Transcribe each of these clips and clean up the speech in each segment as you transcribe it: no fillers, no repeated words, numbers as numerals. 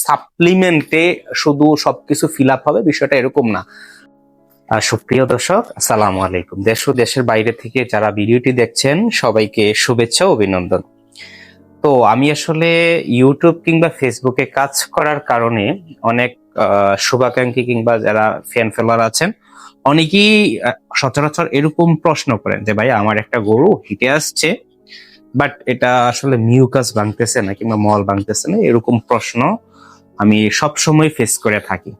সাপ্লিমেন্টে শুধু সবকিছু fill up হবে, বিষয়টা এরকম না। সুপ্রিয় দর্শক, আসসালামু আলাইকুম। দেশ ও দেশের বাইরে থেকে যারা ভিডিওটি দেখছেন সবাইকে শুভেচ্ছা ও অভিনন্দন। তো আমি আসলে ইউটিউব কিংবা ফেসবুকে কাজ করার কারণে অনেক শুভাকাঙ্ক্ষী কিংবা যারা ফ্যান ফলোয়ার আছেন অনেকেই সচরাচর এরকম প্রশ্ন করেন যে ভাই আমার একটা গরু হিটে আসছে, বাট এটা আসলে মিউকাস ভাঙতেছে না কিংবা মল ভাঙতেছে না, এরকম প্রশ্ন আমি সব সময় ফেস করে থাকি।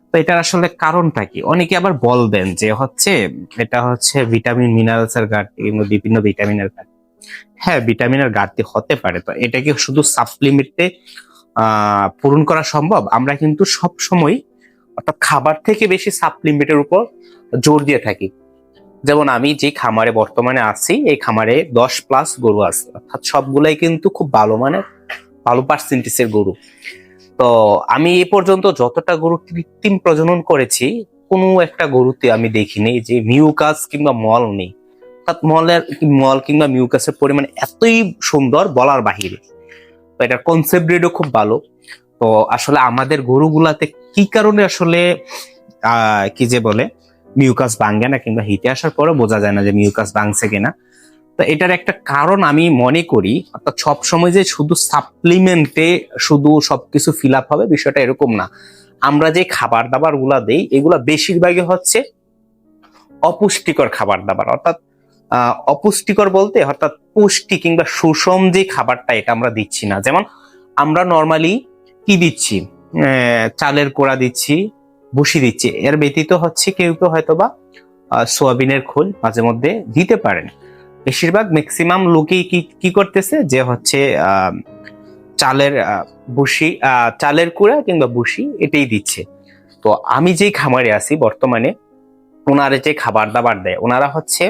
তো এটার আসলে কারণটা কি? অনেকে আবার বলবেন যে এটা হচ্ছে ভিটামিন মিনারেলস এর ঘাটতি কিংবা বিভিন্ন ভিটামিনের ঘাটতি। হ্যাঁ, ভিটামিনের ঘাটতি হতে পারে। তো এটা কি শুধু সাপ্লিমেন্টে পূরণ করা সম্ভব? আমরা কিন্তু সব সময় অর্থাৎ খাবার থেকে বেশি সাপ্লিমেন্টের উপর জোর দিয়ে থাকি। যেমন আমি যে খামারে বর্তমানে আছি, এই খামারে 10+ গরু আছে, অর্থাৎ সবগুলাই কিন্তু খুব ভালো মানের, ভালো পার্সেন্টেজের গরু। তো আমি এ পর্যন্ত যতটা গরু কৃত্রিম প্রজনন করেছি, কোনো একটা গরুতে আমি দেখিনি যে মিউকাস কিংবা মল নেই। অর্থাৎ মল কিংবা মিউকাসের পরিমাণ এতই সুন্দর বলার বাহিরে। তো এটার কনসেপ্ট রেটও খুব ভালো। তো আসলে আমাদের গরুগুলাতে কি কারণে আসলে কি যে বলে মিউকাস ভাঙে না কিংবা হিটে আসার পরে বোঝা যায় না যে মিউকাস ভাঙছে কিনা। তো এটার একটা কারণ আমি মনে করি, অর্থাৎ সবসময় যে শুধু সাপ্লিমেন্টে শুধু সবকিছু ফিল আপ হবে, বিষয়টা এরকম না। আমরা যে খাবার দাবার গুলা দেই, এগুলা বেশিরভাগই হচ্ছে অপুষ্টিকর খাবার দাবার। অর্থাৎ অপুষ্টিকর বলতে অর্থাৎ পুষ্টি কিংবা সুষম যে খাবারটা, এটা আমরা দিচ্ছি না। যেমন আমরা নর্মালি কি দিচ্ছি, চালের কোড়া দিচ্ছি, ভুসি দিচ্ছি। এর ব্যতীত হচ্ছে কেউ কেউ হয়তোবা সোয়াবিনের খোল মাঝে মধ্যে দিতে পারেন। বেশিরভাগ ম্যাক্সিমাম লোকেই কি করতেছে যে হচ্ছে চালের ভুসি, চালের কুড়া কিংবা ভুসি এটাই দিচ্ছে। তো আমি যে খামারে আছি বর্তমানে, ওনারা যে খাবার দাবার দেয়, ওনারা হচ্ছে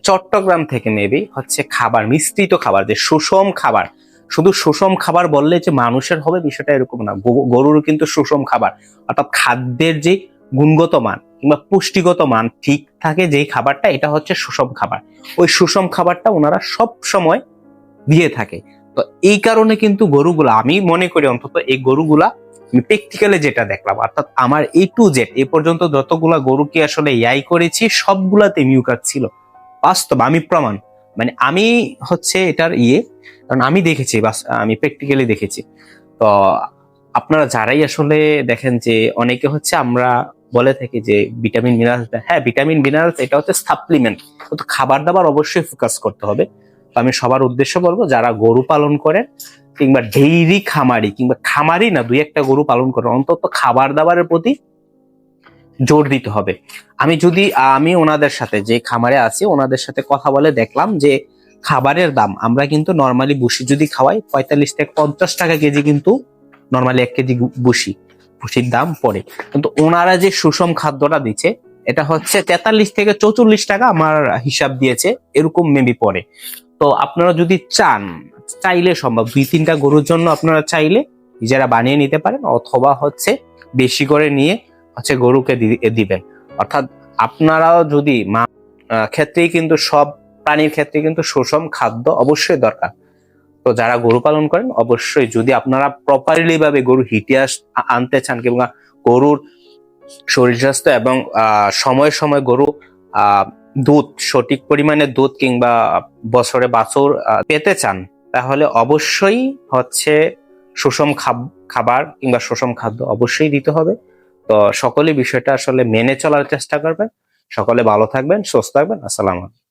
চট্টগ্রাম থেকে নেবে হচ্ছে খাবার, মিশ্রিত খাবার, যে সুষম খাবার। শুধু সুষম খাবার বললে যে মানুষের হবে, বিষয়টা এরকম না। গরুরও কিন্তু সুষম খাবার, অর্থাৎ খাদ্যের যে গুণগত মান কিংবা পুষ্টিগত মান ঠিক থাকে যেই খাবারটা, এটা হচ্ছে সুষম খাবার। ওই সুষম খাবারটা ওনারা সব সময় দিয়ে থাকে। তো এই কারণে কিন্তু গরুগুলা, আমি মনে করি অন্তত এই গরুগুলা, আমি প্র্যাকটিক্যালি যেটা দেখলাম, অর্থাৎ আমার A to Z এ পর্যন্ত যতগুলা গরুকে আসলে ইয়াই করেছি সবগুলাতে মিউকাস ছিল। বাস্তব, আমি প্রমাণ, মানে আমি হচ্ছে এটার কারণ আমি দেখেছি, আমি প্র্যাকটিক্যালি দেখেছি। তো আপনারা যারাই আসলে দেখেন যে অনেকে হচ্ছে আমরা বলে থাকি যে ভিটামিন মিনারেলস, হ্যাঁ ভিটামিন মিনারেলস এটা হচ্ছে সাপ্লিমেন্ট, কিন্তু খাবার দাবার অবশ্যই ফোকাস করতে হবে। তো আমি সবার উদ্দেশ্য বলবো, যারা গরু পালন করেন কিংবা ডেইরি খামারি কিংবা খামারি না, দুই একটা গরু পালন করেন, অন্তত খাবার দাবারের প্রতি জোর দিতে হবে। আমি ওনাদের সাথে, যে খামারে আছি ওনাদের সাথে কথা বলে দেখলাম যে খাবারের দাম, আমরা কিন্তু নর্মালি ভুসি যদি খাওয়াই 45 থেকে 50 টাকা কেজি, কিন্তু নর্মালি 1 কেজি ভুসির দাম পড়ে। কিন্তু ওনারা যে সুষম খাদ্যটা দিচ্ছে, এটা হচ্ছে 43 থেকে 44 টাকা আমার হিসাব দিয়েছে, এরকম মেবি পড়ে। তো আপনারা যদি চাইলে সম্ভব, 2-3টা গরুর জন্য আপনারা চাইলে নিজেরা বানিয়ে নিতে পারেন, অথবা হচ্ছে বেশি করে নিয়ে হচ্ছে গরুকে দিবেন। অর্থাৎ আপনারাও যদি ক্ষেত্রেই কিন্তু সব প্রাণীর ক্ষেত্রে কিন্তু সুষম খাদ্য অবশ্যই দরকার। তো যারা গরু পালন করেন অবশ্যই, যদি আপনারা প্রপারলি ভাবে গরু হিটে আনতে চান কিংবা গরুর শরীর স্বাস্থ্য এবং সময়ে সময়ে গরু দুধ, সঠিক পরিমাণে দুধ কিংবা বছরে বাছুর পেতে চান, তাহলে অবশ্যই হচ্ছে সুষম খাবার কিংবা সুষম খাদ্য অবশ্যই দিতে হবে। তো সকলে বিষয়টা আসলে মেনে চলার চেষ্টা করবেন। সকলে ভালো থাকবেন, সুস্থ থাকবেন। আসসালামু আলাইকুম।